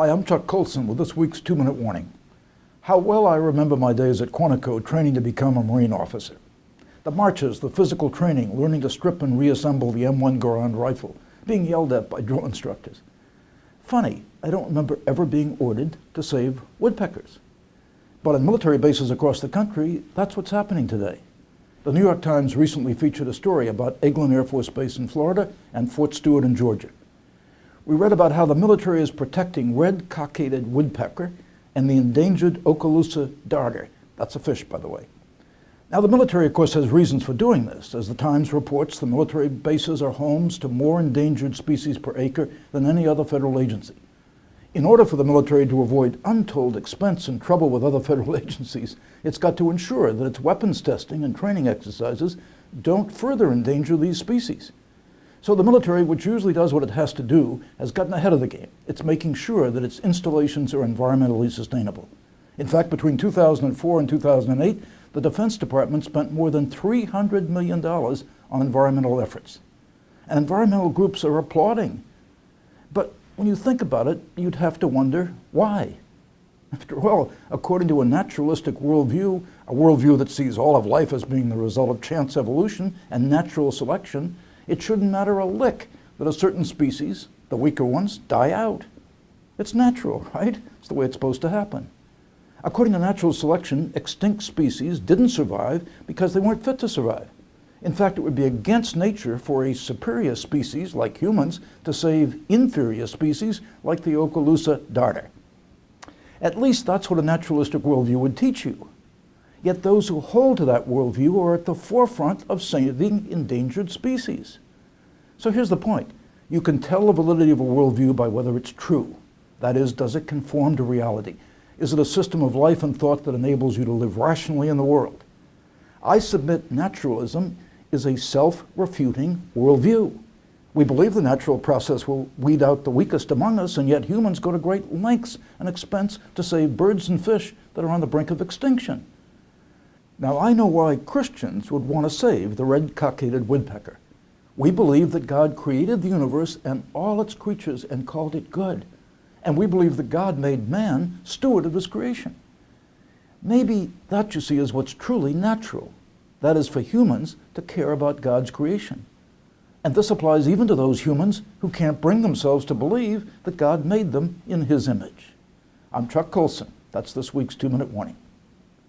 Hi, I'm Chuck Colson with this week's 2-minute warning. How well I remember my days at Quantico training to become a Marine officer. The marches, the physical training, learning to strip and reassemble the M1 Garand rifle, being yelled at by drill instructors. Funny, I don't remember ever being ordered to save woodpeckers. But on military bases across the country, that's what's happening today. The New York Times recently featured a story about Eglin Air Force Base in Florida and Fort Stewart in Georgia. We read about how the military is protecting red cockaded woodpecker and the endangered Okaloosa darter. That's a fish, by the way. Now, the military, of course, has reasons for doing this. As the Times reports, the military bases are homes to more endangered species per acre than any other federal agency. In order for the military to avoid untold expense and trouble with other federal agencies, it's got to ensure that its weapons testing and training exercises don't further endanger these species. So the military, which usually does what it has to do, has gotten ahead of the game. It's making sure that its installations are environmentally sustainable. In fact, between 2004 and 2008, the Defense Department spent more than $300 million on environmental efforts. And environmental groups are applauding. But when you think about it, you'd have to wonder why. After all, according to a naturalistic worldview, a worldview that sees all of life as being the result of chance evolution and natural selection, it shouldn't matter a lick that a certain species, the weaker ones, die out. It's natural, right? It's the way it's supposed to happen. According to natural selection, extinct species didn't survive because they weren't fit to survive. In fact, it would be against nature for a superior species, like humans, to save inferior species, like the Okaloosa darter. At least that's what a naturalistic worldview would teach you. Yet those who hold to that worldview are at the forefront of saving endangered species. So here's the point. You can tell the validity of a worldview by whether it's true. That is, does it conform to reality? Is it a system of life and thought that enables you to live rationally in the world? I submit naturalism is a self-refuting worldview. We believe the natural process will weed out the weakest among us, and yet humans go to great lengths and expense to save birds and fish that are on the brink of extinction. Now, I know why Christians would want to save the red cockaded woodpecker. We believe that God created the universe and all its creatures and called it good. And we believe that God made man steward of his creation. Maybe that, you see, is what's truly natural. That is, for humans to care about God's creation. And this applies even to those humans who can't bring themselves to believe that God made them in his image. I'm Chuck Colson. That's this week's 2-minute warning.